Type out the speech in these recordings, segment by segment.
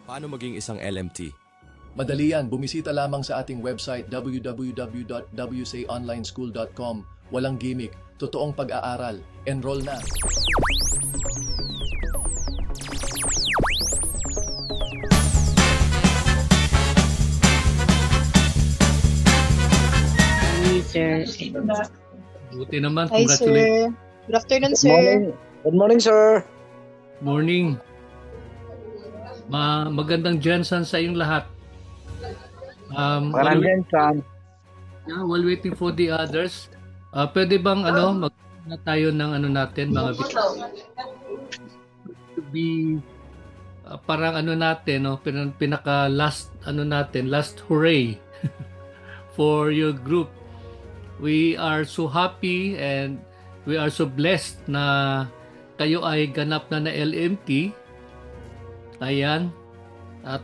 Paano maging isang LMT? Madali yan, bumisita lamang sa ating website www.wsaonlineschool.com. Walang gimmick, totoong pag-aaral. Enroll na! Sir. Buti naman, Hi, congratulations. sir. Good afternoon, sir. Good morning, sir. Morning. Magandang Jensen sa inyong lahat. Magandang Jensen. While waiting for the others, pwede bang mag na tayo ng natin, mga to be parang natin, pinaka last natin, last hooray for your group. We are so happy and we are so blessed na kayo ay ganap na LMT. Ayan. At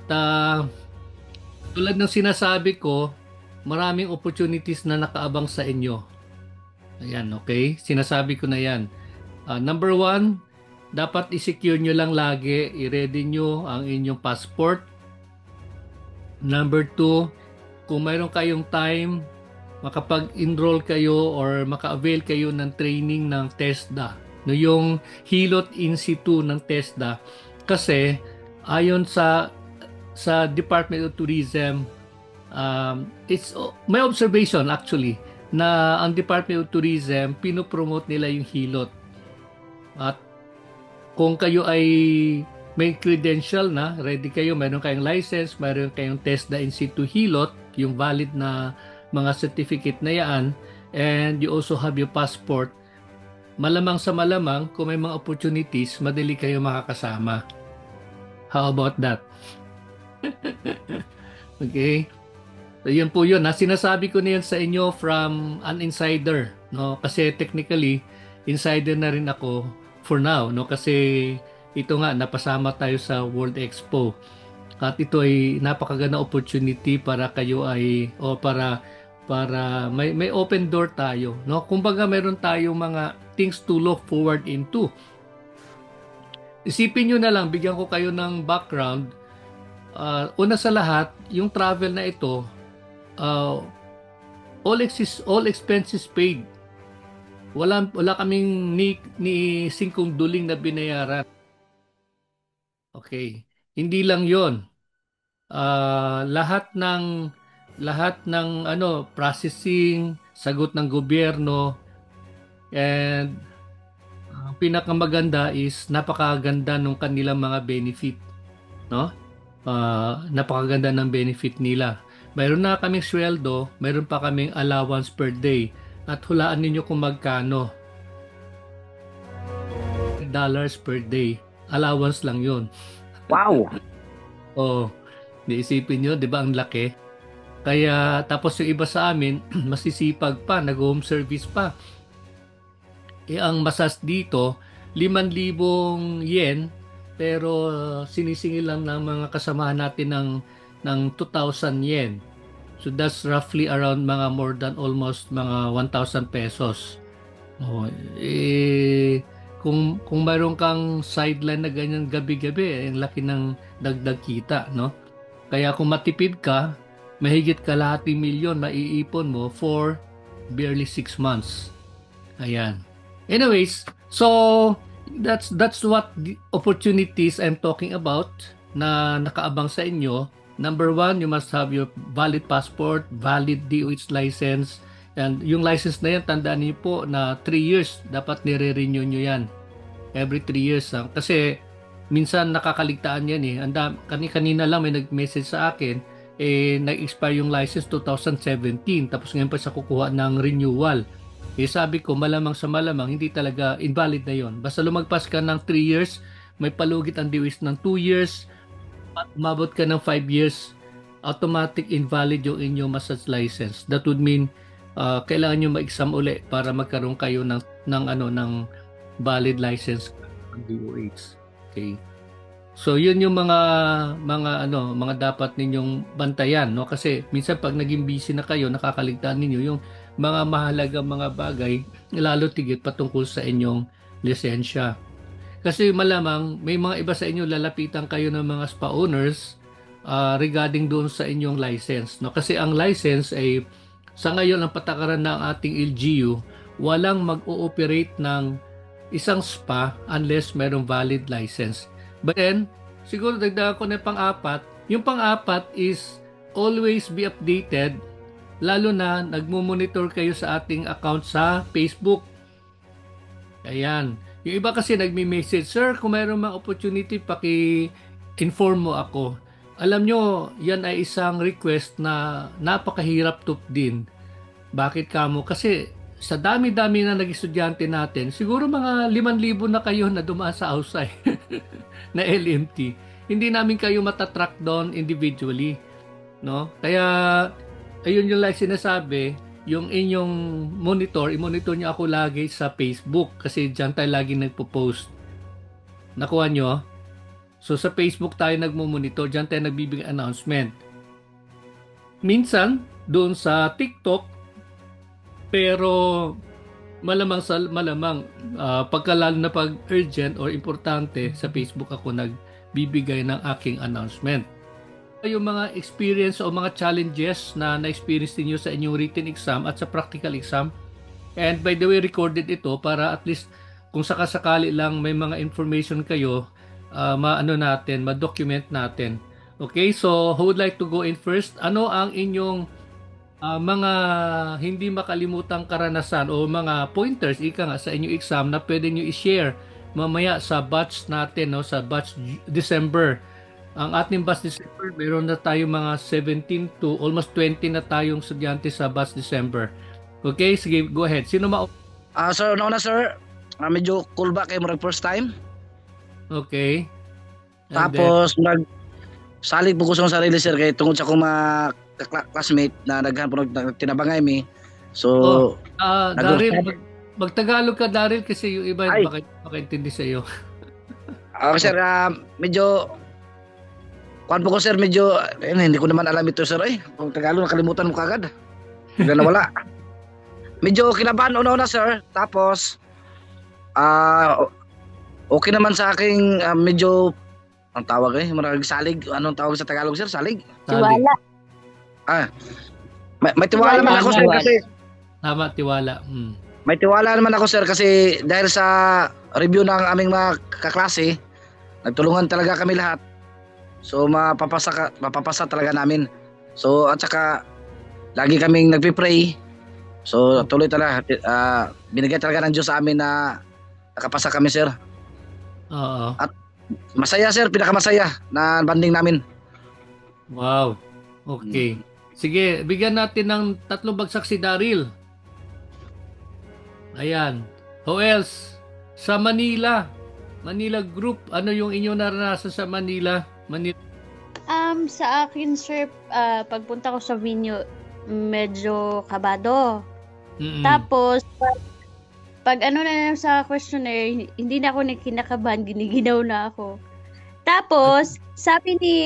tulad ng sinasabi ko, maraming opportunities na nakaabang sa inyo. Ayan, okay? Sinasabi ko na yan. Number 1, dapat i-secure nyo lang lagi, i-ready nyo ang inyong passport. Number 2, kung mayroon kayong time, makapag-enroll kayo or maka-avail kayo ng training ng TESDA. No, yung hilot in situ ng TESDA. Kasi ayon sa Department of Tourism, it's my observation actually na ang Department of Tourism pinopromote nila yung hilot. At kung kayo ay may credential na, ready kayo, mayroon kayong license, mayroon kayong TESDA in situ hilot, yung valid na mga certificate na yan, and you also have your passport, malamang sa malamang kung may mga opportunities, madali kayo makakasama. How about that? Okay? So, yun po yun. Sinasabi ko na yan sa inyo from an insider. No? Kasi technically, insider na rin ako for now. No? Kasi ito nga, napasama tayo sa World Expo. At ito ay napakaganda opportunity para kayo ay, o para may open door tayo, no? Kumbaga meron tayong mga things to look forward into. Isipin nyo na lang, bigyan ko kayo ng background. Una sa lahat, yung travel na ito, all expenses paid. Wala kaming ni singkong duling na binayaran. Okay, hindi lang 'yon. Lahat ng processing, sagot ng gobyerno, and ang pinakamaganda is napakaganda ng kanilang mga benefit, no? Napakaganda ng benefit nila. Mayroon na kaming sweldo, mayroon pa kaming allowance per day, at hulaan ninyo kung magkano. $1 per day. Allowance lang 'yon. Wow. Oh, naisipin nyo, di ba ang laki? Kaya tapos yung iba sa amin, masisipag pa, nag-home service pa. Ang masas dito, 5,000 yen, pero sinisingil lang ng mga kasamahan natin ng 2,000 yen. So that's roughly around mga more than almost mga 1,000 pesos. Kung mayroon kang sideline na ganyan gabi-gabi, ang laki ng dagdag kita, no? Kaya kung matipid ka, mahigit kalahating milyon maiipon mo for barely 6 months. Ayan. Anyways, so that's what the opportunities I'm talking about na nakaabang sa inyo. Number 1, you must have your valid passport, valid DOH license, and yung license na yan, tandaan niyo po na 3 years dapat nire-renew nyo yan. Every 3 years. Kasi minsan nakakaligtaan yan eh. Kanina lang may nag-message sa akin, nag-expire yung license 2017, tapos ngayon pa siya kukuha ng renewal. Sabi ko, malamang sa malamang, hindi talaga invalid na yon. Basta lumagpas ka ng 3 years, may palugit ang DOH ng 2 years, at umabot ka ng 5 years, automatic invalid yung inyong massage license. That would mean, kailangan nyo ma-exam uli para magkaroon kayo ng valid license ng DOH. Okay. So yun yung mga dapat ninyong bantayan, no? Kasi minsan pag naging busy na kayo, nakakaligtaan ninyo yung mga mahalagang mga bagay, lalo tigit patungkol sa inyong lisensya. Kasi malamang may mga iba sa inyo lalapitan kayo ng mga spa owners regarding doon sa inyong license. No? Kasi ang license ay sa ngayon ang patakaran ng ating LGU, walang mag-ooperate ng isang spa unless merong valid license. But then, siguro dagdagan ko na yung pang-apat. Yung pang-apat is always be updated, lalo na nagmo-monitor kayo sa ating account sa Facebook. Ayan. Yung iba kasi nagme-message, Sir, kung mayroon mga opportunity, paki-inform mo ako. Alam nyo, yan ay isang request na napakahirap din. Bakit kamo? Kasi sa dami-dami na nag-estudyante natin, siguro mga 5,000 na kayo na dumaan sa outside na LMT. Hindi namin kayo matatrack doon individually. No? Kaya, ayun yung like sinasabi, yung inyong i-monitor nyo ako lagi sa Facebook kasi dyan tayo lagi nagpo-post. Nakuha nyo? So sa Facebook tayo nagmo-monitor, dyan tayo nagbibigay announcement. Minsan, doon sa TikTok, pero malamang pagkalalo na pag urgent or importante, sa Facebook ako nagbibigay ng aking announcement. Yung mga experience o mga challenges na na-experience niyo sa inyong written exam at sa practical exam. And by the way, recorded ito para at least kung sakasakali lang may mga information kayo, ma-document natin. Okay, so who would like to go in first? Ano ang inyong mga hindi makalimutang karanasan o mga pointers sa inyong exam na pwede nyo i-share mamaya sa batch natin, no, sa batch December. Ang ating batch December, meron na tayo mga 17 to almost 20 na tayong estudyante sa batch December. Okay, sige, go ahead. Sino Sir, una sir, medyo cool back kayo first time. Okay. And tapos, salig po ko sa sarili sir, kaya tungkol sa akong mga classmate na tinabangay mi. So, Daryl, magtagalog ka Daryl kasi yung iba makaintindi sa iyo. Okay sir, medyo kuan po ko sir, medyo hindi ko naman alam ito sir kung Tagalog nakalimutan mo kagad. Bigla nawala. Medyo kinabahan una sir. Tapos okay naman sa aking medyo ang tawag marag salig. Anong tawag sa Tagalog sir? Salig? Tiwala. May tiwala naman ako sir kasi tama, tiwala. May tiwala naman ako sir kasi dahil sa review ng aming mga kaklase, nagtulungan talaga kami lahat. So mapapasa talaga namin. So at saka lagi kaming nagpi-pray. So tuloy talaga binigay talaga ng Diyos sa amin na nakapasa kami sir. Oo. At masaya sir, pinakamasaya na banding namin. Wow. Okay. Sige, bigyan natin ng 3 bagsak si Daryl. Ayan. Who else? Sa Manila Group, ano yung inyong naranasan sa Manila? Sa akin, sir, pagpunta ko sa venue, medyo kabado. Tapos, pag na sa questionnaire, hindi na ako kinakabahan, giniginaw na ako. Tapos, sabi ni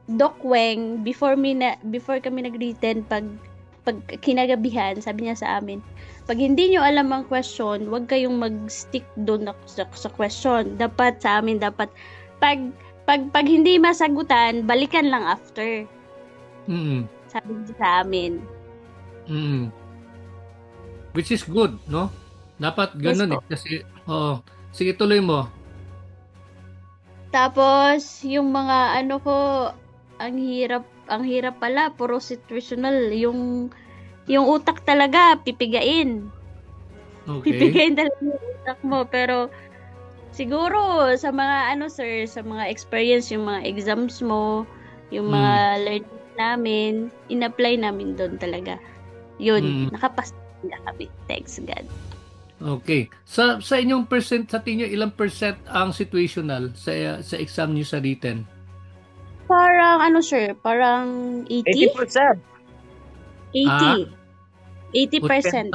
Doc Weng, before kami nag-written, pag kinagabihan, sabi niya sa amin, pag hindi nyo alam ang question, huwag kayong mag-stick doon sa question. Dapat sa amin, pag hindi masagutan, balikan lang after. Sabi niya sa amin. Which is good, no? Dapat ganun kasi sige, tuloy mo. Tapos yung mga ang hirap pala, puro situational, yung utak talaga pipigain. Okay. Pipigain talaga yung utak mo, pero siguro sa mga sir, sa mga experience, yung mga exams mo, yung mga learning namin, in-apply namin doon talaga. Yun, nakapasa na kami. Thanks God. Okay. Sa inyong sa tingin ilang percent ang situational sa exam niyo sa written? Parang sir, parang 80? 80%. 80. 80%.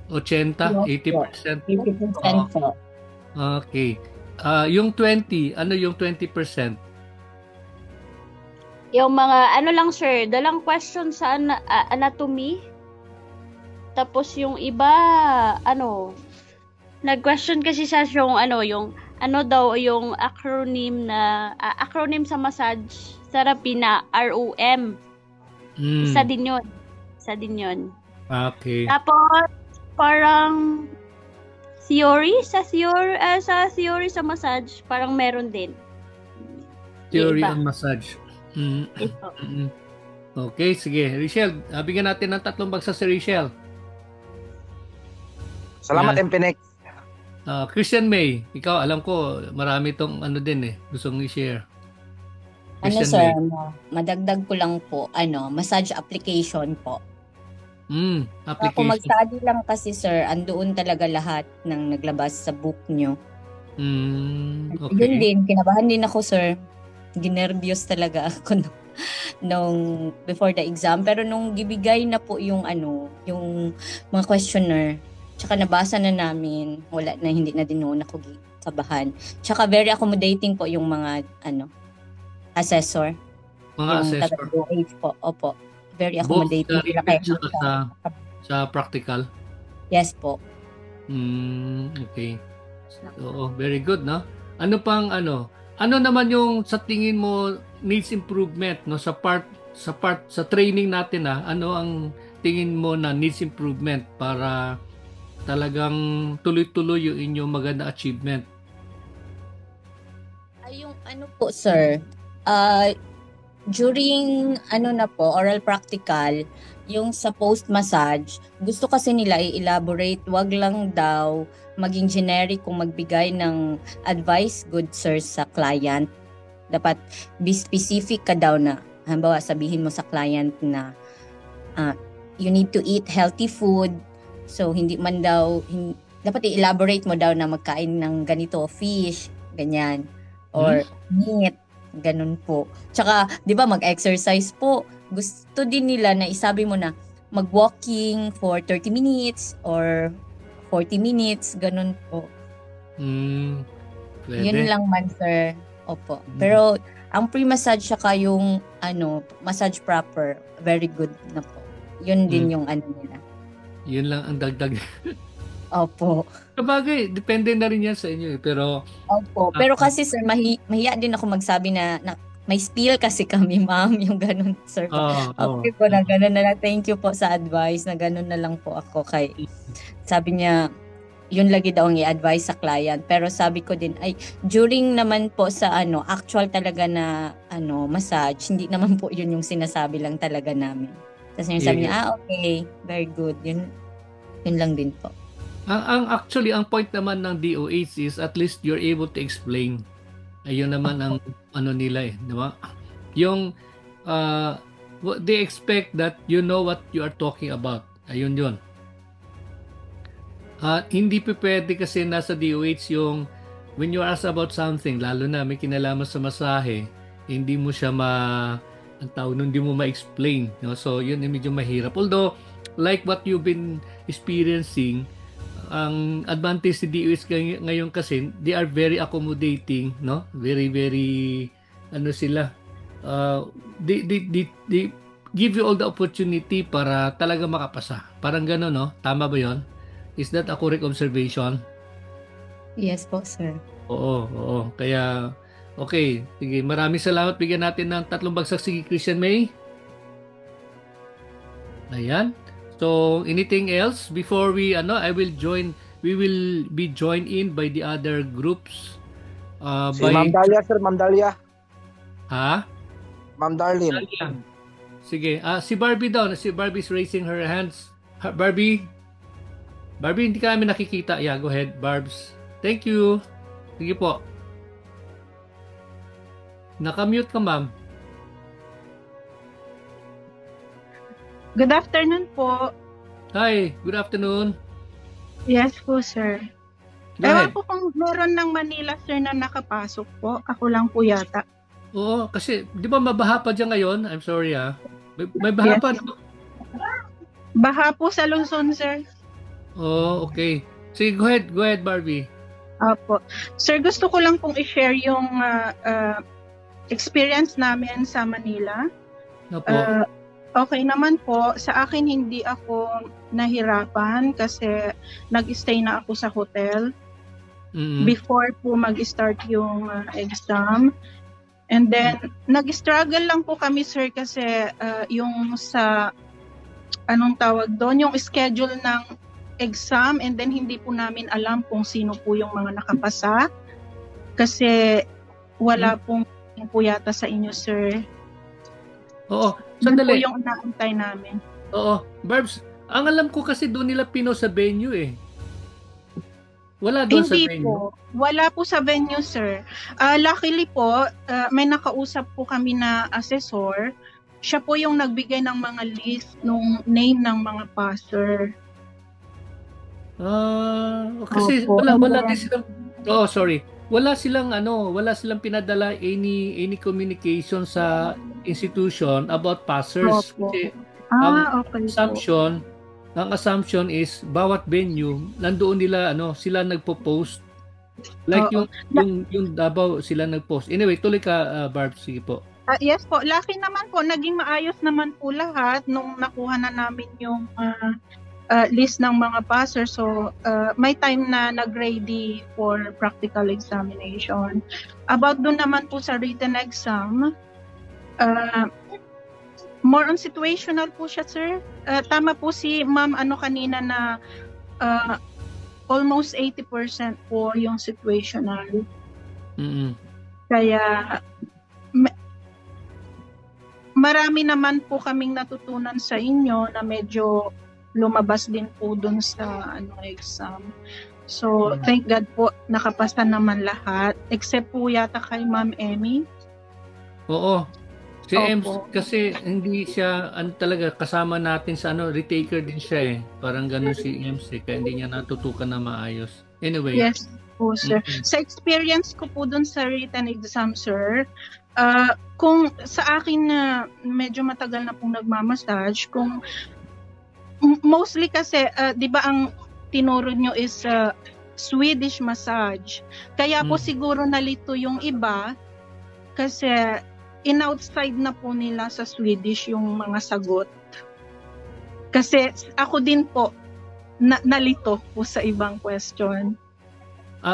80%? 80% po. Okay. Yung 20, ano yung 20%? Yung mga lang sir, dalang question sa anatomy. Tapos yung iba, nag-question kasi siya yung ano daw yung acronym sa massage therapy na ROM. Isa din yun. Okay. Tapos, parang theory sa massage, parang meron din. Theory Iba. on massage. Ito. Okay, sige. Richelle, bigyan natin ng 3 bagsak si Richelle. Salamat, Yan. MPNX. Christian May, ikaw, alam ko, marami itong din gustong i-share. Christian Sir, May. madagdag ko lang po, massage application po. Ako Application. mag-study lang kasi sir, andoon talaga lahat ng naglabas sa book nyo. Okay. Yun din, kinabahan din ako sir. Ginervyos talaga ako nung before the exam. Pero nung gibigay na po yung yung mga questionnaire, tsaka nabasa na namin, hindi na din noon ako kabahan. Tsaka very accommodating po yung mga assessor. Mga yung assessor. taga-DOH po. Opo. Very Both accommodating. sa written tsaka sa practical. Yes po. Okay. Oo, very good, no? Ano naman yung sa tingin mo needs improvement, no, sa training natin, ano ang tingin mo na needs improvement para talagang tuloy-tuloy yung inyong maganda achievement? Ay, yung po sir, during oral practical, yung sa post-massage, gusto kasi nila i-elaborate, wag lang daw maging generic kung magbigay ng advice, good sir, sa client. Dapat be specific ka daw na, halimbawa sabihin mo sa client na you need to eat healthy food. So, dapat i-elaborate mo daw na magkain ng ganito, fish, ganyan, or meat, ganun po. Tsaka, di ba, mag-exercise po. Gusto din nila na isabi mo na mag-walking for 30 minutes or 40 minutes, ganun po. Pwede. Yun lang man, sir. Opo. Pero, ang pre-massage saka yung, massage proper, very good na po. Yun din yung nila. Yun lang ang dagdag. Opo. Sabagay, depende na rin yan sa inyo pero Opo. Pero kasi sir, mahiya din ako magsabi na may spiel kasi kami, ma'am, yung ganun, sir. Okay po na ganun na lang. Thank you po sa advice na ganun na lang po ako kay sabi niya, yun lagi daw ang i-advise sa client. Pero sabi ko din, ay, during naman po sa actual talaga na massage, hindi naman po yun yung sinasabi lang talaga namin. Tapos yung sabi niya, okay, very good. Yun lang din po. Actually, ang point naman ng DOH is at least you're able to explain. Ayun naman ang nila di ba? Yung they expect that you know what you are talking about. Ayun yun. Hindi pwede kasi nasa DOH yung when you ask about something, lalo na may kinalaman sa masahe, hindi mo siya hindi mo ma-explain. No? So, yun ay medyo mahirap. Although, like what you've been experiencing, ang advantage ni DOH ngayon kasi, they are very accommodating, no? Very, very, sila, they give you all the opportunity para talaga makapasa. Parang gano'n, no? Tama ba yon? Is that a correct observation? Yes po, sir. Oo. Kaya, okay. Sige, maraming salamat. Bigyan natin ng 3 bagsak si Christian May. Ayan. So, anything else before we we will be joined in by the other groups. Si Ma'am Dalia, sir, Ma'am Dalia. Ha? Ma'am Darlene. Sige, si Barbie daw. Si Barbie is raising her hands. Barbie, hindi ka namin nakikita. Yeah, go ahead, Barbs. Thank you. Sige po. Naka-mute ka, ma'am. Good afternoon po. Hi, good afternoon. Yes po, sir. Go Ewan ahead. po kung meron ng Manila, sir, na nakapasok po. Ako lang po yata. Oo, kasi di ba mabaha pa dyan ngayon? I'm sorry May baha Yes. pa. Baha po sa Luzon, sir. Oh, okay. Sige, go ahead, Barbie. Opo. Sir, gusto ko lang pong i-share yung experience namin sa Manila. No po. Okay naman po. Sa akin, hindi ako nahirapan kasi nag-stay na ako sa hotel. before po mag-start yung exam. And then, nag-struggle lang po kami, sir, kasi yung sa, anong tawag doon, yung schedule ng exam, and then hindi po namin alam kung sino po yung mga nakapasa. Kasi wala pong po yata sa inyo, sir. Oo. Sandali. Yun po yung inaantay namin. Oo. Barbs, ang alam ko kasi doon nila pino sa venue eh. Wala doon sa venue? Hindi po. Wala po sa venue, sir. Luckily po, may nakausap po kami na assessor. Siya po yung nagbigay ng mga list nung name ng mga passer. Kasi wala din silang wala silang pinadala any communication sa institution about passers. Kasi ang assumption is bawat venue nandoon nila sila nagpo-post like yung Davao sila nag-post. Anyway, tuloy ka Barb, sige po. Yes po, lucky naman po, naging maayos naman po lahat nung nakuha na namin yung list ng mga passers. So may time na nag-ready for practical examination. About doon naman po sa written exam, more on situational po siya, sir. Tama po si ma'am kanina na almost 80% po yung situational. Kaya marami naman po kaming natutunan sa inyo na medyo lumabas din po dun sa exam. So thank God po nakapasa naman lahat except po yata kay Ma'am Emmy. Oo. Si Ems, kasi hindi siya talaga kasama natin sa retaker din siya eh. Parang ganun si Ems eh, kaya hindi niya natutukan na maayos. Anyway. Yes po, sir. Sa experience ko po dun sa written exam, sir, kung sa akin na medyo matagal na pong nagmamassage, kung mostly kasi, di ba ang tinuro nyo is Swedish massage. Kaya po siguro nalito yung iba kasi in-outside na po nila sa Swedish yung mga sagot. Kasi ako din po, nalito po sa ibang question.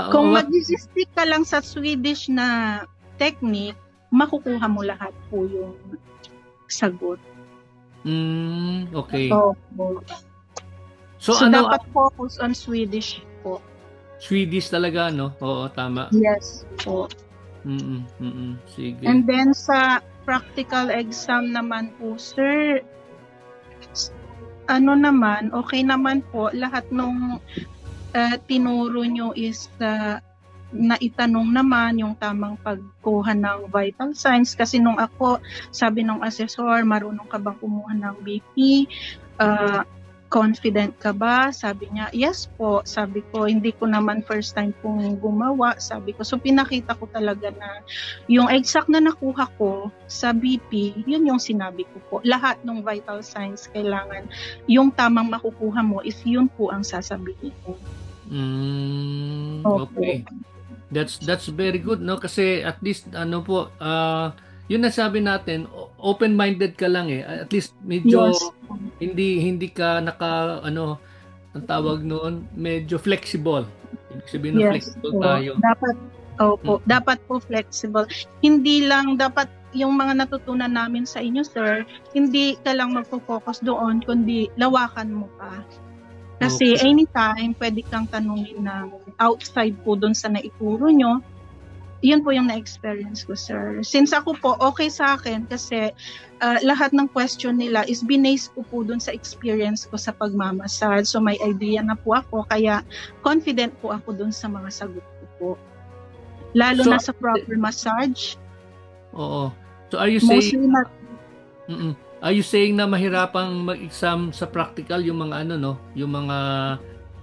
Kung mag-stick ka lang sa Swedish na technique, makukuha mo lahat po yung sagot. Okay. So dapat focus on Swedish po. Swedish talaga, no? Oo, tama. Yes po. Sige. And then sa practical exam naman po, sir, naman, okay naman po. Lahat nung tinuro nyo is naitanong naman yung tamang pagkuha ng vital signs. Kasi nung ako, sabi nung assessor, marunong ka bang kumuha ng BP? Confident ka ba? Sabi niya, yes po. Sabi ko, hindi ko naman first time pong gumawa. Sabi ko, so pinakita ko talaga na yung exact na nakuha ko sa BP, yun yung sinabi ko po. Lahat ng vital signs kailangan, yung tamang makukuha mo is yun po ang sasabihin ko. Okay. That's very good, no? Kasi at least yun nasabi natin, open-minded ka lang eh. At least medyo hindi ka ang tawag noon, medyo flexible. Ibig sabihin na flexible tayo. Dapat po flexible. Hindi lang dapat yung mga natutunan namin sa inyo, sir, hindi ka lang magfo-focus doon, kundi lawakan mo pa. Kasi anytime pwede kang tanungin ng outside po doon sa naituro nyo. Yun po yung na-experience ko, sir. Since ako po, okay sa akin kasi lahat ng question nila is binase ko po dun sa experience ko sa pagmamassage. So may idea na po ako, kaya confident po ako dun sa mga sagot ko po. Lalo na sa proper massage. Oo. So are you saying are you saying na mahirapang mag-exam sa practical yung mga yung mga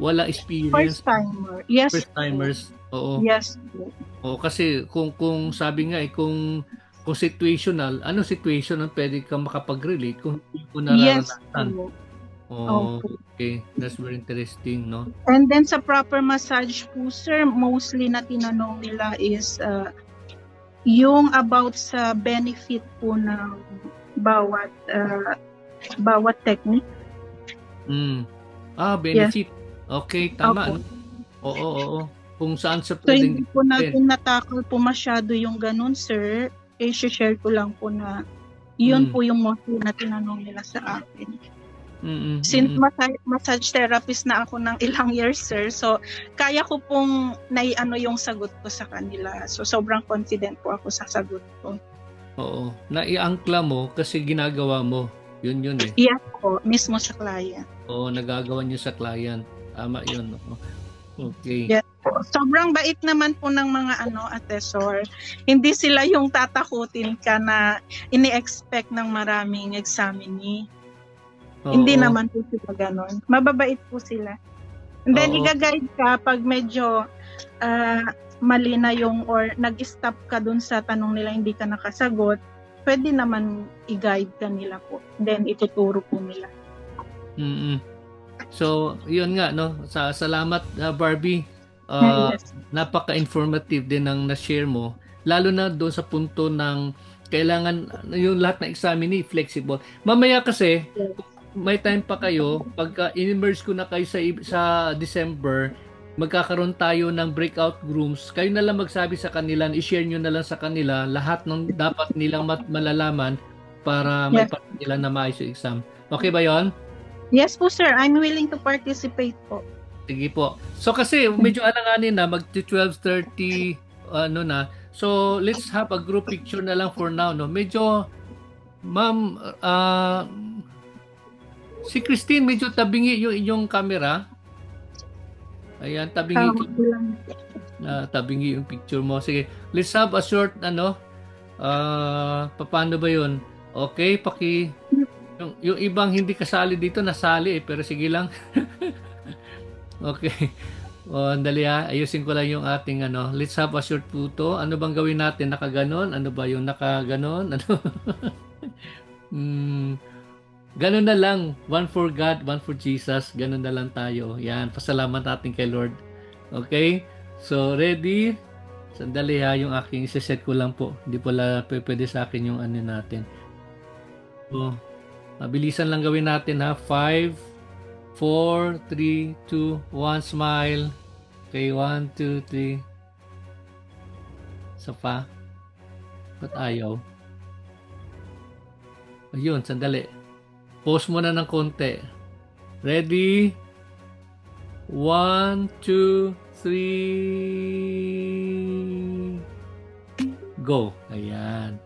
wala experience? First timer. Yes. First timers. Oo. Yes. Oo, kasi kung sabi nga kung situational, situational pwede kang makapag-relate kung hindi ko nararanasan. Yes. Okay. That's very interesting, no? And then sa proper massage po, sir, mostly na tinanong nila is yung about sa benefit po ng bawat technique. Benefit. Yes. Okay, tama. Oo. kung saan sa So, pwedeng hindi po natin natakal po masyado yung ganun, sir. I-share ko lang po na yun po yung mostly na tinanong nila sa akin. Since massage therapist na ako ng ilang years, sir, so kaya ko pong naiano yung sagot ko sa kanila. So, sobrang confident po ako sa sagot ko. Oo. Naiangkla mo kasi ginagawa mo. Yun eh. Yes po, mismo sa client. Oo, nagagawa niyo sa client. Tama yun. Okay. Yes po. Sobrang bait naman po ng mga attessor. Hindi sila yung tatakutin ka na ini-expect ng maraming examinee. Hindi naman po sila ganon. Mababait po sila. And then, i-guide ka pag medyo mali na yung or nag-stop ka dun sa tanong nila, hindi ka nakasagot, pwede naman i-guide ka nila po. Then, ituturo po nila. So, yun nga, no? Salamat, Barbie. Yes. Napaka-informative din ang na-share mo. Lalo na doon sa punto ng kailangan yung lahat ng examinee flexible. Mamaya kasi, may time pa kayo, pagka in-immerse ko na kayo sa December, magkakaroon tayo ng breakout rooms. Kayo na lang magsabi sa kanila, i-share nyo na lang sa kanila lahat ng dapat nilang malalaman para may part nila na maayos yung exam. Okay ba yon? Yes po, sir. I'm willing to participate po. Sige po. So kasi medyo alanganin na, mag-12:30 na. So let's have a group picture na lang for now, no. Medyo ma'am, si Christine, medyo tabingi yung inyong camera. Ayan, tabingi. Tabingi yung picture mo. Sige, let's have a short, paano ba yun? Okay, yung ibang hindi kasali dito, nasali pero sige lang. Okay. Andali ayusin ko lang yung ating let's have a short photo. Ano bang gawin natin? Nakaganon? Ano ba yung nakaganon? Ganun na lang. One for God, one for Jesus. Ganun na lang tayo. Yan. Pasalamat natin kay Lord. Okay? So, ready? Sandali yung aking isa-set ko lang po. Hindi pala pwede sa akin yung natin. So, mabilisan lang gawin natin 5, 4, 3, 2, 1, smile. Okay, 1, 2, 3. Isa pa. Ba't ayaw? Ayun, sandali. Pause mo na ng konti. Ready? 1, 2, 3. Go. Ayan.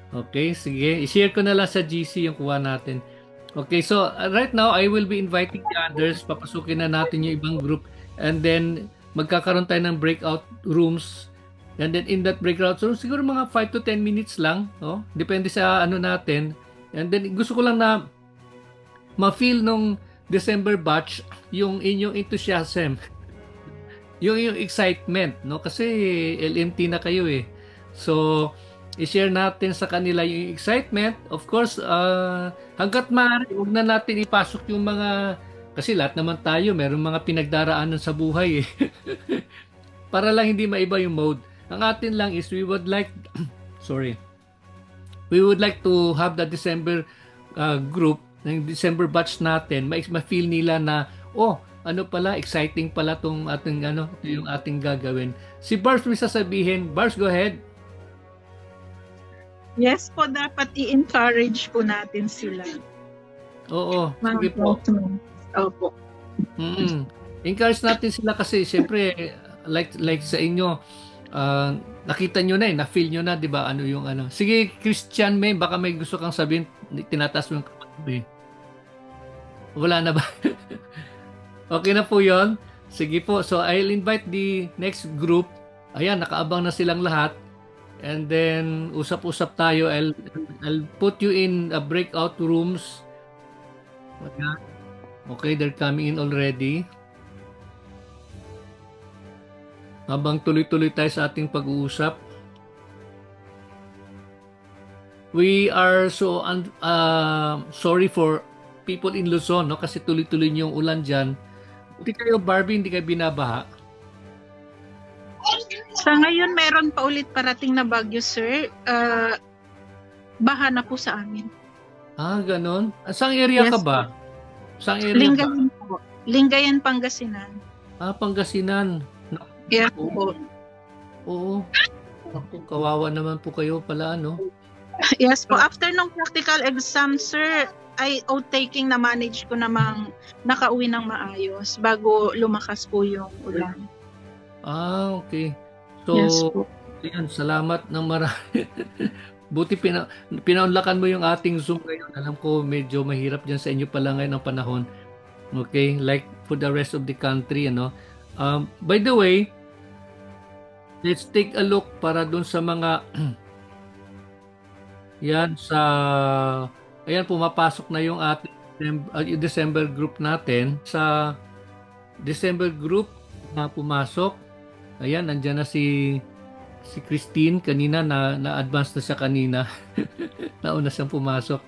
Okay, sige. I-share ko na lang sa GC yung kuha natin. Okay, so right now, I will be inviting the others. Papasukin na natin yung ibang group. And then, magkakaroon tayo ng breakout rooms. And then, in that breakout room, siguro mga 5 to 10 minutes lang. No? Depende sa natin. And then, gusto ko lang na ma-feel nung December batch yung inyong enthusiasm. yung excitement. No? Kasi LMT na kayo eh. So, i-share natin sa kanila yung excitement. Of course, hanggat maaari, huwag na natin ipasok yung mga, kasi lahat naman tayo, meron mga pinagdaraanan sa buhay eh. Para lang hindi maiba yung mode. Ang atin lang is we would like, we would like to have the December group, ng December batch natin, ma-feel nila na, ano pala, exciting pala tong ating, yung ating gagawin. Si Bars may sasabihin. Bars, go ahead. Yes po, dapat i-encourage po natin sila. Oo, sige po. Opo. Encourage natin sila kasi siyempre like sa inyo, nakita nyo na na-feel nyo na, di ba? Ano yung Sige, Christian May, baka may gusto kang sabihin, tinataas mo yung kapatid. Wala na ba? Okay na po yon. Sige po, so I'll invite the next group. Ayan, nakaabang na silang lahat. And then, usap-usap tayo. I'll put you in breakout rooms. Okay, they're coming in already. Habang tuloy-tuloy tayo sa ating pag-uusap. We are so sorry for people in Luzon, no? Kasi tuloy-tuloy yung ulan dyan. Hindi kayo, Barbie, hindi kayo binabaha? Sa ngayon, meron pa ulit parating na bagyo, sir. Baha na po sa amin. Ganon? Saan area ka ba? Saan area Lingayen po. Lingayen, Pangasinan. Pangasinan. Yes po. Oo. Ako, kawawa naman po kayo pala, ano? Yes po. After ng practical exam, sir, ay outtaking na manage ko namang nakauwi ng maayos bago lumakas po yung ulan. Okay. So, Yes po. yan, salamat ng marami. Buti pinaunlakan mo yung ating Zoom ngayon. Alam ko medyo mahirap dyan sa inyo pala ngayon ang panahon. Okay? Like for the rest of the country, ano? By the way, let's take a look para dun sa mga yan sa ayan, pumapasok na yung ating December group natin. Sa December group na pumasok, ayan, nandyan na si Christine kanina, na-advance na siya kanina. Nauna siyang pumasok.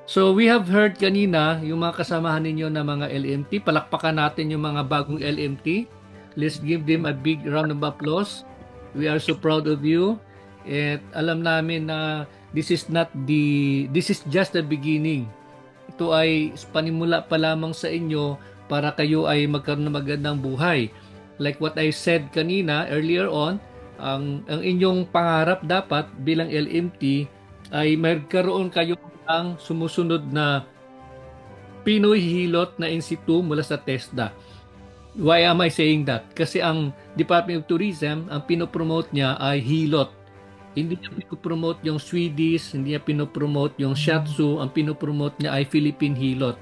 So we have heard kanina yung mga kasamahan ninyo na mga LMT. Palakpakan natin yung mga bagong LMT. Let's give them a big round of applause. We are so proud of you. At alam namin na this is just the beginning. Ito ay panimula pa lamang sa inyo para kayo ay magkaroon ng magandang buhay. Like what I said kanina earlier on, ang inyong pangarap dapat bilang LMT ay magkaroon kayo ng sumusunod na Pinoy Hilot na in situ mula sa TESDA. Why am I saying that? Kasi ang Department of Tourism, ang pinopromote niya ay Hilot. Hindi niya pinopromote yung Swedish, hindi niya pinopromote yung Shiatsu, ang pinopromote niya ay Philippine Hilot.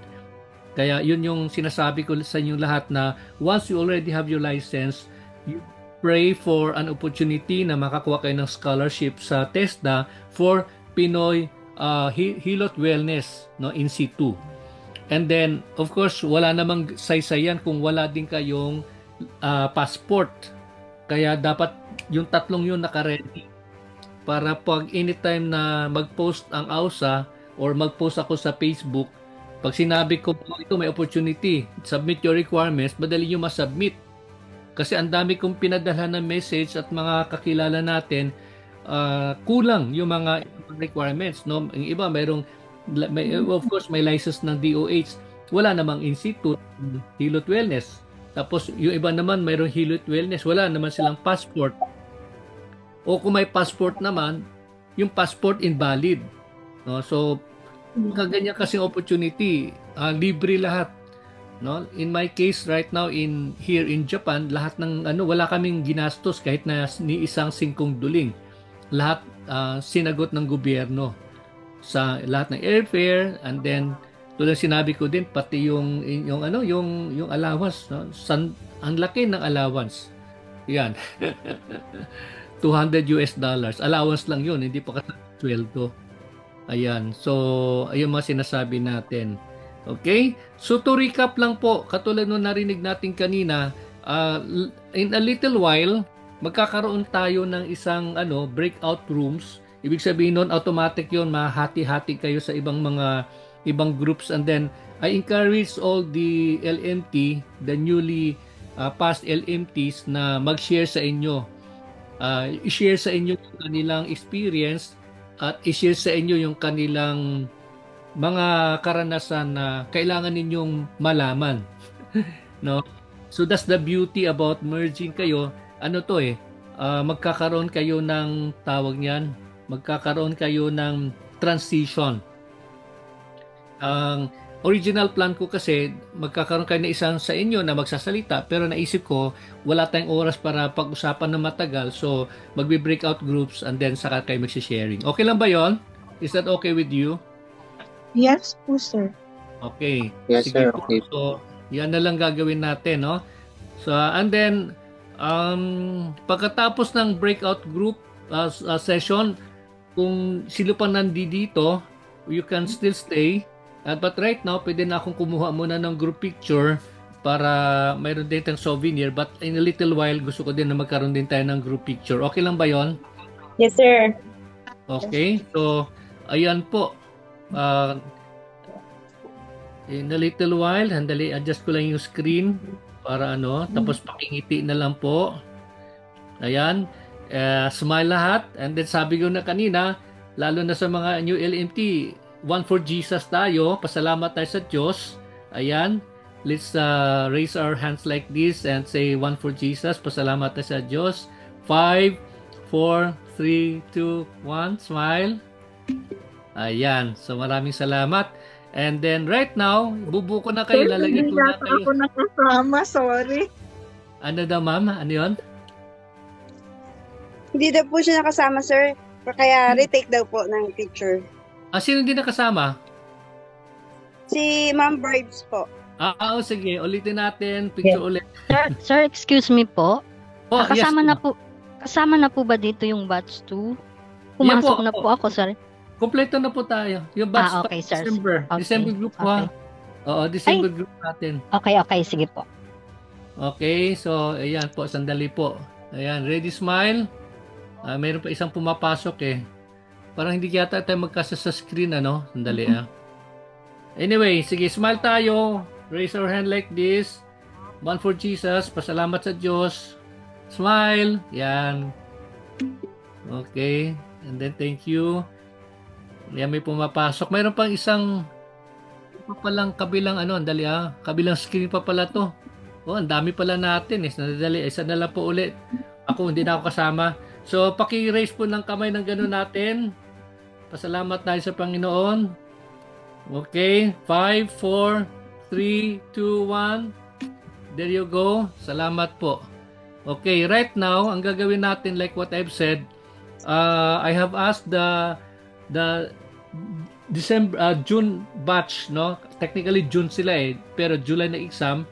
Kaya yun yung sinasabi ko sa inyong lahat na once you already have your license, you pray for an opportunity na makakuha kayo ng scholarship sa TESDA for Pinoy Hilot Wellness, no, in situ. And then, of course, wala namang saysayan kung wala din kayong passport. Kaya dapat yung tatlong yun naka-ready para pag anytime na mag-post ang AUSA or mag-post ako sa Facebook, pag sinabi ko ito may opportunity, submit your requirements, madali nyo masubmit. Kasi ang dami kong pinadala ng message at mga kakilala natin, kulang yung mga requirements. No? Yung iba, of course, may license ng DOH. Wala namang institute, Hilot Wellness. Tapos yung iba naman, mayroong Hilot Wellness. Wala naman silang passport. O kung may passport naman, yung passport invalid. No? So, kaganyan kasing opportunity, libre lahat. No? In my case right now here in Japan, lahat ng wala kaming ginastos kahit na ni isang singkong duling. Lahat sinagot ng gobyerno sa lahat ng airfare, and then tulad sinabi ko din pati yung allowance, no? Ang laki ng allowance. Yan. $200 allowance lang yun, hindi pa kasama sweldo. Ayan. So, ayun mga sinasabi natin. Okay? So, to recap lang po, katulad nung narinig natin kanina, in a little while, magkakaroon tayo ng isang breakout rooms. Ibig sabihin nun, automatic yun, mahati-hati kayo sa ibang groups. And then, I encourage all the LMT, the newly past LMTs na mag-share sa inyo. I-share sa inyo yung kanilang experience at i-share sa inyo yung kanilang mga karanasan na kailangan ninyong malaman. No? So that's the beauty about merging kayo. Magkakaroon kayo ng tawag niyan, magkakaroon kayo ng transition. Ang original plan ko kasi magkakaroon kayo na isang sa inyo na magsasalita, pero naisip ko wala tayong oras para pag-usapan na matagal, so magbe-breakout groups and then saka kayo magsi-sharing. Okay lang ba yon? Is that okay with you? Yes po, sir. Okay. Yes, sige sir. po. Okay. So, yan na lang gagawin natin, no? So, and then pagkatapos ng breakout group session, kung sino pa nandito, you can still stay. But right now, pwede na akong kumuha muna ng group picture para mayroon din tayong souvenir. But in a little while, gusto ko din na magkaroon din tayo ng group picture. Okay lang ba yon? Yes, sir. Okay. So, ayan po. In a little while, handali, adjust ko lang yung screen para tapos pakingiti na lang po. Ayan. Smile lahat. And then sabi ko na kanina, lalo na sa mga new LMT, one for Jesus tayo. Pasalamat tayo sa Diyos. Ayan. let's raise our hands like this and say one for Jesus. Pasalamat na sa Diyos. 5, 4, 3, 2, 1. Smile. Ayan. So maraming salamat. And then right now, bubuko na kayo. Lalagyan ko na kayo. Ako nakasama, sorry. Ano daw, ma'am? Ano yun? Hindi daw po siya nakasama, sir. Kaya retake daw po ng picture. Sino hindi nakasama? Si Ma'am Bribes po. Sige. Ulitin natin. Picture ulit. Sir, excuse me po. Kasama yes, na po ba dito yung batch 2? Pumasok na po ako, sir. Kompleto na po tayo. Yung batch okay, sir. December. Okay. December group po. Okay. Oo, December group natin. Okay. Sige po. Okay, so ayan po, sandali po. Ayan, ready smile. Mayroon pa isang pumapasok eh. Parang hindi yata tayo magkasa sa screen, ano? Sandali Anyway, sige, smile tayo. Raise our hand like this. One for Jesus. Pasalamat sa Diyos. Smile. Yan. Okay. And then thank you. Yan, may pumapasok. Mayroon pang isang palang kabilang andali kabilang screen pa pala to. Ang dami pala natin eh. Nadali, isa na lang po ulit. Ako, hindi na ako kasama. So, paki-raise po ng kamay ng gano'n natin. Pasalamat tayo sa Panginoon. Okay. 5, 4, 3, 2, 1. There you go. Salamat po. Okay. Right now, ang gagawin natin, like what I've said, I have asked the June batch, no? Technically, June sila eh. Pero July na exam,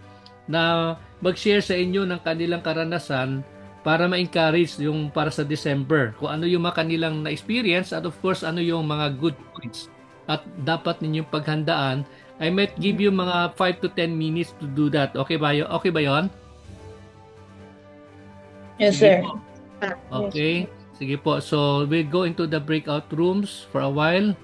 na mag-share sa inyo ng kanilang karanasan para ma-encourage yung para sa December. Kung ano yung mga kanilang na-experience at of course ano yung mga good points at dapat ninyong paghandaan. I might give you mga 5 to 10 minutes to do that. Okay ba yun? Yes, sir. Okay. Sige po. So, we'll go into the breakout rooms for a while.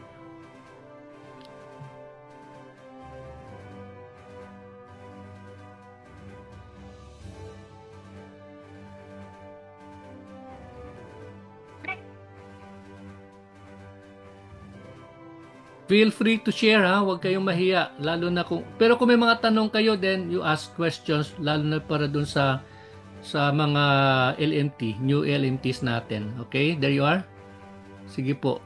Feel free to share huwag kayong mahiya, lalo na pero kung may mga tanong kayo, then you ask questions, lalo na para dun sa mga LMT, new LMTs natin. Okay, there you are. Sige po.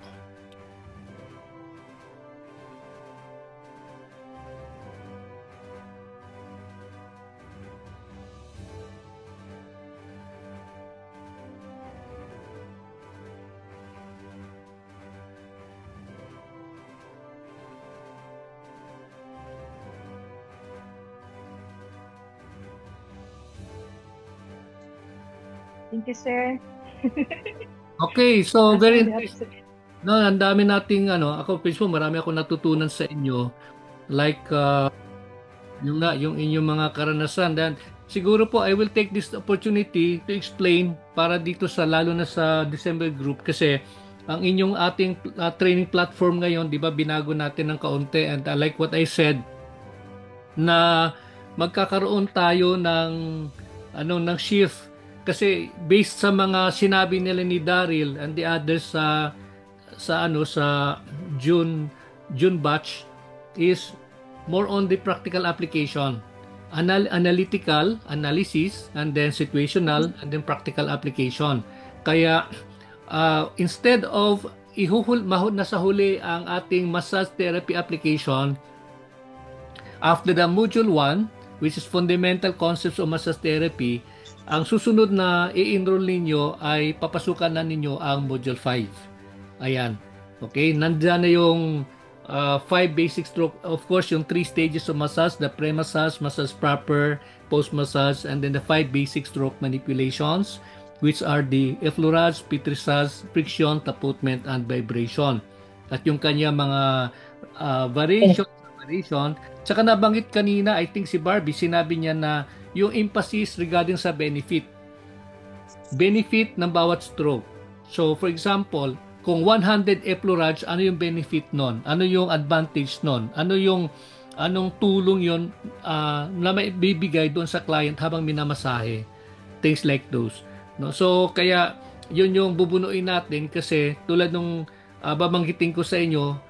Thank you, sir. Okay, so very interesting. No, ang dami nating ako mismo marami ako natutunan sa inyo. Like yung inyong mga karanasan. Dan siguro po I will take this opportunity to explain para dito sa lalo na sa December group kasi ang inyong ating training platform ngayon, 'di ba, binago natin ng kaunti and like what I said na magkakaroon tayo ng shift. Kasi based sa mga sinabi nila ni Daryl and the others sa June batch is more on the practical application, analytical analysis, and then situational, and then practical application. Kaya instead of mahod na sa huli ang ating massage therapy application after the module 1, which is fundamental concepts of massage therapy, ang susunod na i-enroll ninyo ay papasukan na ninyo ang Module 5. Ayan. Okay? Nandiyan na yung 5 basic stroke. Of course, yung 3 stages of massage, the pre-massage, massage proper, post-massage, and then the 5 basic stroke manipulations, which are the effleurage, petrissage, friction, tapotment, and vibration. At yung kanya mga variation. Tsaka nabanggit kanina, I think si Barbie, sinabi niya na yung emphasis regarding sa benefit ng bawat stroke. So for example, kung 100 effleurage, ano yung benefit nun? Ano yung advantage nun? Anong tulong yon na may bibigay doon sa client habang minamasahe? Things like those. No? So kaya yun yung bubunuin natin kasi tulad nung babanggitin ko sa inyo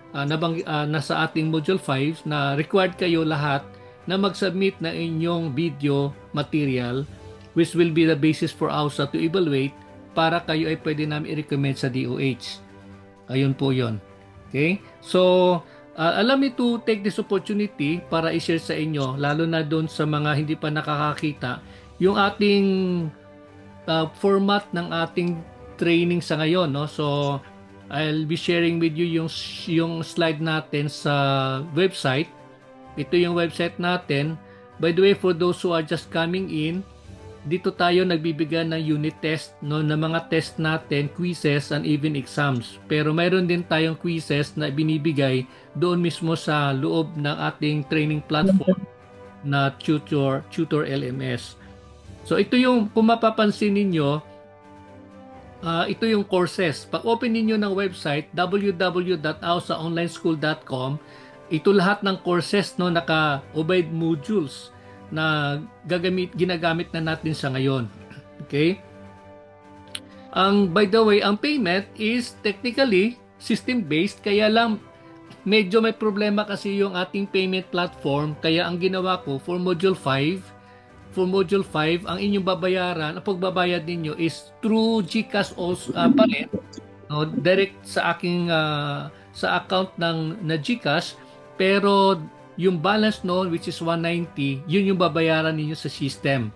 nasa ating module 5 na required kayo lahat na mag-submit na inyong video material which will be the basis for AUSA to evaluate para kayo ay pwede namin i-recommend sa DOH. Ayun po yun. Okay? So, allow me to take this opportunity para i-share sa inyo, lalo na doon sa mga hindi pa nakakakita, yung ating format ng ating training sa ngayon. No? So, I'll be sharing with you yung slide natin sa website. Ito yung website natin. By the way, for those who are just coming in, dito tayo nagbibigay ng unit test, no, ng mga test natin, quizzes and even exams. Pero mayroon din tayong quizzes na binibigay doon mismo sa loob ng ating training platform na Tutor LMS. So ito yung, kung mapapansin ninyo, ito yung courses. Pag open niyo ng website www.ausaonlineschool.com, ito lahat ng courses, no, naka-obeyed modules na ginagamit na natin sa ngayon. Okay? By the way, ang payment is technically system-based, kaya lang medyo may problema kasi yung ating payment platform, kaya ang ginawa ko for Module 5, ang inyong babayaran, ang pagbabayad ninyo is through GCash also pa rin, no, direct sa aking sa account na GCash, pero yung balance noon, which is 190, yun yung babayaran ninyo sa system.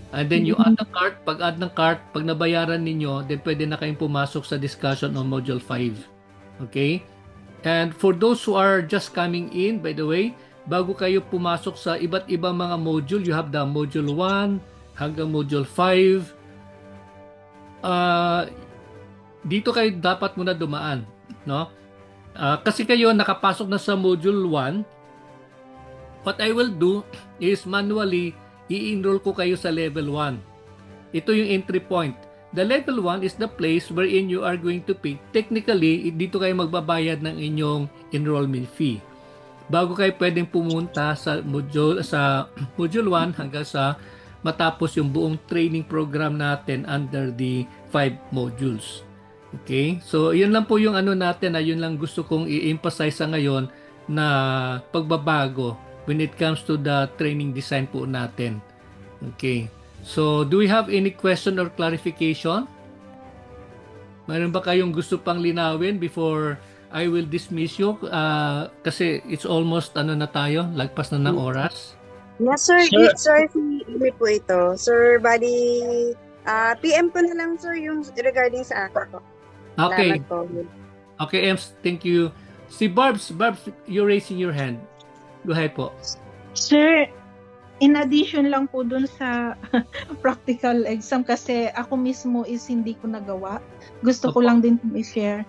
And then you add the cart, pag-add ng cart, pag nabayaran ninyo, then pwede na kayong pumasok sa discussion on Module 5. Okay? And for those who are just coming in, by the way, bago kayo pumasok sa iba't ibang mga module, you have the Module 1 hanggang Module 5. Dito kayo dapat muna dumaan. No? Kasi kayo nakapasok na sa Module 1, what I will do is manually i-enroll ko kayo sa level 1. Ito yung entry point. The level 1 is the place wherein you are going to pay. Technically, dito kayo magbabayad ng inyong enrollment fee. Bago kayo pwedeng pumunta sa module 1 hanggang sa matapos yung buong training program natin under the 5 modules. Okay? So, yun lang po yung ano natin, yun lang gusto kong i-emphasize sa ngayon na pagbabago when it comes to the training design po natin. Okay. So, do we have any question or clarification? Mayroon ba kayong gusto pang linawin before I will dismiss you? Kasi it's almost na tayo, lagpas na ng oras. Yes, sir. Sir, po ito. Sir, bali, PM ko na lang, sir, yung regarding sa akin po. Okay. Okay, Ems, thank you. Si Barbs, you're raising your hand. Go ahead po. Sir, in addition lang po dun sa practical exam, kasi ako mismo is hindi ko nagawa. Gusto ko lang din i-share.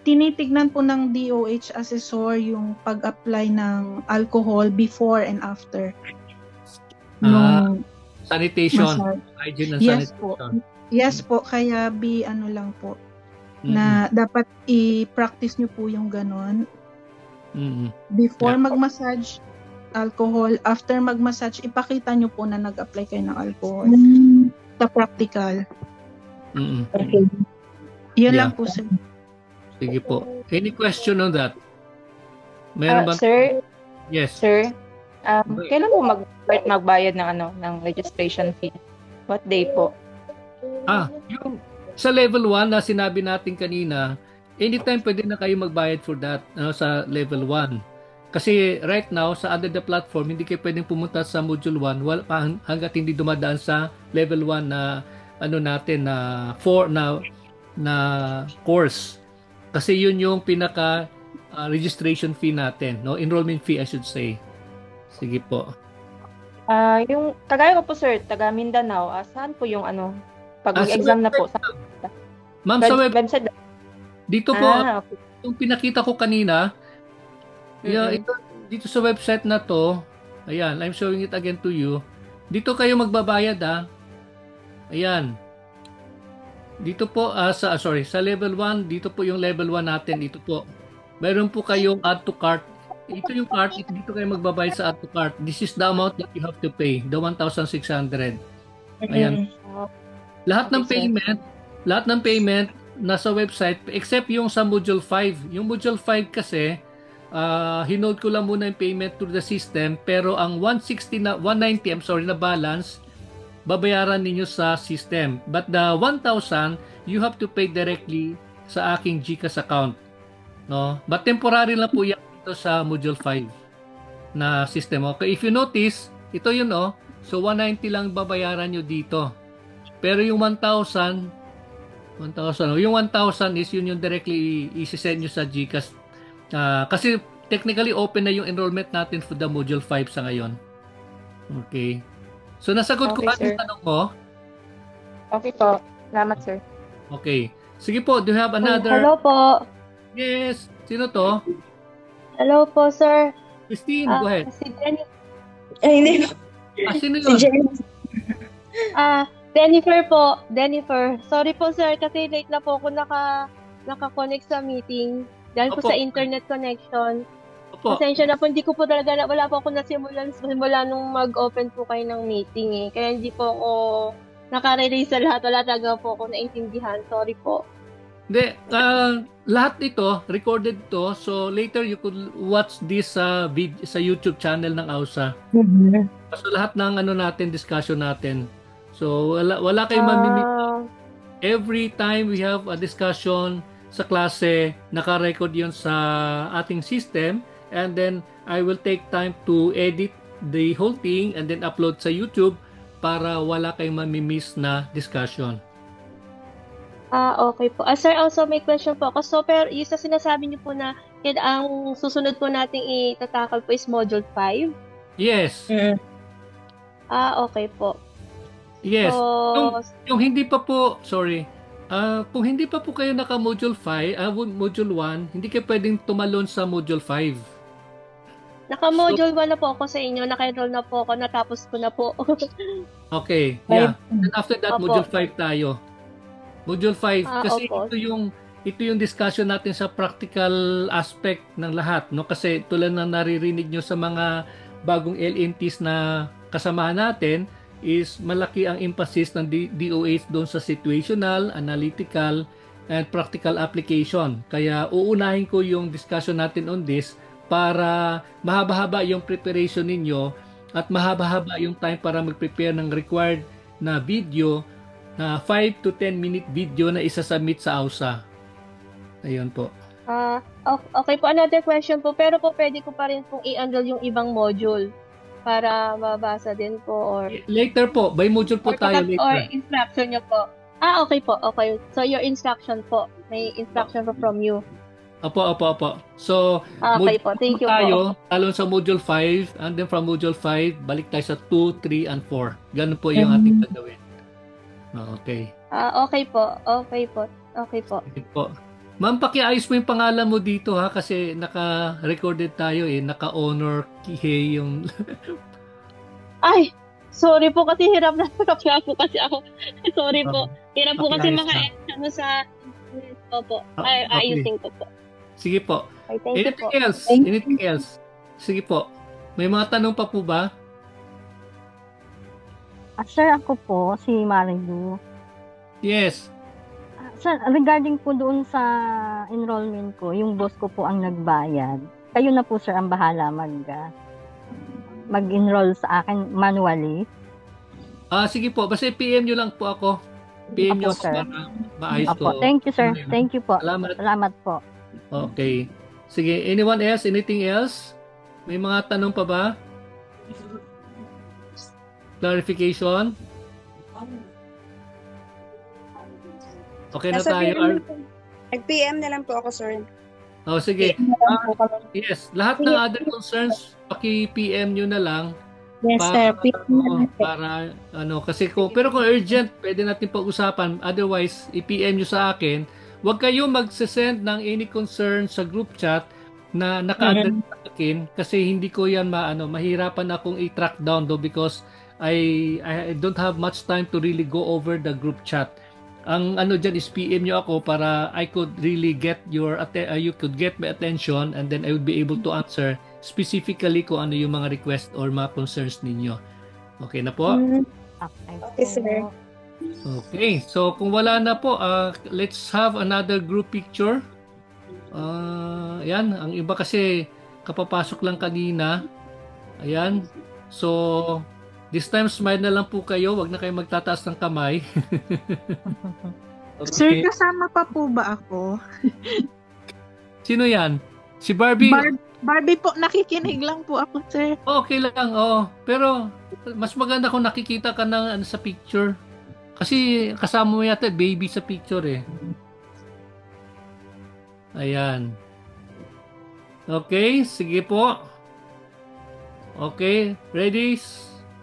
Tinitignan po ng DOH assessor yung pag-apply ng alcohol before and after. Sanitation. Hygiene and yes sanitation. Yes po, kaya lang po. Na dapat i-practice nyo po yung ganon. Before mag-massage, alcohol. After mag-massage, ipakita nyo po na nag-apply kayo ng alcohol. Sa practical. Okay. Yan lang po, sir. Sige po. Any question on that? Meron ba? Sir? Yes. Sir? Kailan po magbayad ng registration fee? What day po? Yung sa level 1 na sinabi natin kanina, anytime pwede na kayo magbayad for that sa level 1. Kasi right now, sa under the platform, hindi kayo pwedeng pumunta sa module 1 hanggat hindi dumadaan sa level 1 na natin na course. Kasi yun yung pinaka registration fee natin, no? Enrollment fee, I should say. Sige po. Yung kagaya ko po, sir, taga Mindanao, saan po yung pag exam na po? Ma'am, sa website. Dito po, okay. Yung pinakita ko kanina, ito, dito sa website na to, ayan, I'm showing it again to you. Dito kayo magbabayad, Ayan. Dito po, sa level 1, dito po yung level 1 natin, dito po. Meron po kayong add to cart. Ito yung cart, dito kayo magbabayad sa add to cart. This is the amount that you have to pay, the 1,600. Ayan. Lahat ng payment nasa website except yung sa module 5. Yung module 5 kasi hinold ko lang muna yung payment through the system, pero ang 190 na balance, babayaran ninyo sa system. But the 1,000, you have to pay directly sa aking GCash account. No? But temporary lang po yan ito sa Module 5 na system. Okay, if you notice, ito yun, so 190 lang babayaran nyo dito. Pero yung 1,000, yung 1,000 is yun yung directly isi-send nyo sa GCash. Kasi technically open na yung enrollment natin for the Module 5 sa ngayon. Okay. So nasagot ko ba yung tanong mo? Okay po. Salamat, sir. Okay. Sige po, do you have another? Hello po. Yes. Sino to? Hello po, sir. Christine, go ahead. Si Jenny. Hindi. Sino yun? Jennifer po. Jennifer. Sorry po, sir, kasi late na po ako naka-connect sa meeting. Dahil po sa internet connection. Opo. Pasensya na po, hindi ko po talaga, wala po ako simula nung mag-open po kayo ng meeting eh. Kaya hindi po ako nakarelay sa lahat. Wala talaga po ako naintindihan. Sorry po. Hindi, lahat ito, recorded to. So later you could watch this video sa YouTube channel ng AUSA. Mm-hmm. So lahat ng natin, discussion natin. So wala kayong mamimit. Every time we have a discussion sa klase, naka-record yun sa ating system, and then I will take time to edit the whole thing and then upload sa YouTube para wala kayong mamimiss na discussion. Okay po. Sir, also may question po ako. So, pero yung sa sinasabi niyo po na ang susunod po nating itatakal po is Module 5? Yes. Okay po. Yes. So, yung hindi pa po, sorry, kung hindi pa po kayo naka-Module 5, Module 1, hindi kayo pwedeng tumalon sa Module 5. Naka-Module 1 na po ako sa inyo, naka-enroll na po ako, natapos ko na po. Okay, yeah. And after that, Module 5 tayo. Module 5, kasi ito yung discussion natin sa practical aspect ng lahat, no? Kasi tulad na naririnig nyo sa mga bagong LNTs na kasamahan natin, is malaki ang emphasis ng DOH doon sa situational, analytical, and practical application. Kaya uunahin ko yung discussion natin on this para mahaba-haba yung preparation ninyo at mahaba-haba yung time para mag-prepare ng required na video na 5 to 10 minute video na isa-submit sa AUSA. Ayun po. Okay po, another question po. Pero po pwede ko pa rin pong i-enroll yung ibang module para mabasa din po or later po, by module po tayo later. Or instruction nyo po. Okay po. Okay. So your instruction po. May instruction po from you. Opo. So, okay po. Thank you tayo, po. Talon sa module 5 and then from module 5, balik tayo sa 2, 3, and 4. Ganun po yung ating gagawin. Okay. Okay po. Okay po. Ma'am, pakiayos mo yung pangalan mo dito ha kasi naka-recorded tayo naka-honor Kihei yung Ay, sorry po kasi hirap na po kasi ako. Sorry po. Hirap po kasi maka-edit sa po. Ayusin ko po. Sige po. Okay, Anything else? Sige po. May mga tanong pa po ba? Sir, ako po, si Marilu. Yes. Sir, regarding po doon sa enrollment ko, yung boss ko po ang nagbayad. Kayo na po, sir, ang bahala mag-enroll sa akin manually. Sige po. Basta PM nyo lang po ako. PM nyo para maayos ko. Thank you, sir. Thank you po. Salamat po. Okay. Sige, anyone else? Anything else? May mga tanong pa ba? Clarification? Okay na tayo. Nag-PM na lang po ako, sir. Sige. Yes, lahat ng other concerns, paki-PM nyo na lang. Yes, sir. Para kasi pero kung urgent, pwede natin pag-usapan. Otherwise, i-PM nyo sa akin. Huwag kayo mag-send ng any concern sa group chat na naka-address sa akin kasi hindi ko yan mahirapan akong i-track down because I don't have much time to really go over the group chat. Ang dyan is PM nyo ako para I could really get you could get my attention and then I would be able to answer specifically kung ano yung mga request or mga concerns ninyo. Okay na po? Okay, sir. Okay, so kung wala na po, let's have another group picture. Yan, ang iba kasi kapapasok lang kanina. Ayan. So, this time smile na lang po kayo. Wag na kayo magtataas ng kamay. Okay. Sir, kasama pa po ba ako? Sino yan? Si Barbie? Barbie po, nakikinig lang po ako, sir. Okay lang, oo. Pero, mas maganda kung nakikita ka ng sa picture. Kasi kasama mo yata baby sa picture eh. Ayan. Okay, sige po. Okay, ready?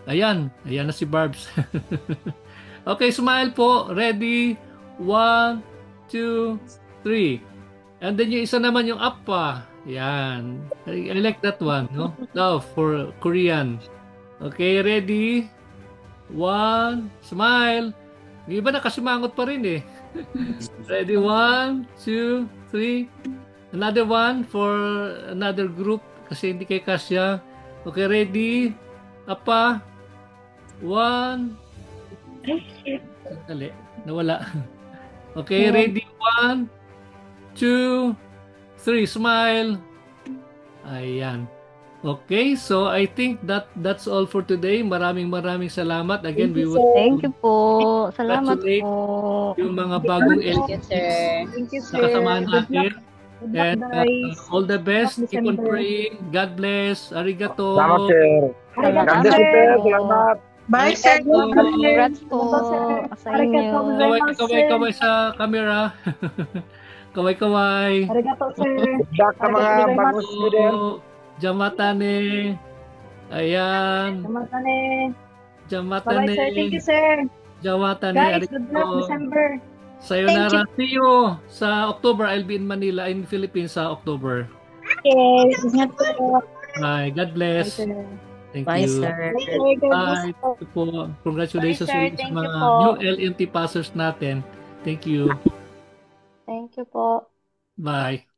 Ayan na si Barbs. Okay, smile po. Ready? 1, 2, 3. And then yung isa naman yung up pa. Yan. I like that one, no? Love for Korean. Okay, ready? 1, smile. Yung iba nakasimangot pa rin eh. Ready? 1, 2, 3. Another one for another group kasi hindi kay kasya. Okay, ready? Apa? 1. Dali. Nawala. Okay, ready? 1, 2, 3. Smile. Ayan. Okay, so I think that's all for today. Maraming salamat. Again, we would Thank you po. Salamat congratulate po. yung mga bagong Thank you, sir. Thank you, sir. nakasamahan natin. Good luck, And guys. all the best. Good luck, Keep on December. praying. God bless. Arigato. Salamat, sir. Arigato, God bless you, sir. sir. Salamat. Bye, sir. Congrats po sa Arigato inyo. Kaway sa camera. Kaway. Arigato, sir. Good luck sa mga Arigato bagong gozaimasu. student. Jamatane. Ayan. Jamatane. Jamatane. Bye-bye, sir. Thank you, sir. Jamatane. Guys, good luck December. Sayonara. See you sa October. I'll be in Manila, in Philippines sa October. Yes, ingat po. Bye. God bless. Bye, sir. Thank Bye, you. sir. Bye, sir. God bless Bye. po. Ito po. Congratulations Bye, sir. sa Thank you mga po. new LMT passers natin. Thank you. Thank you po. Bye.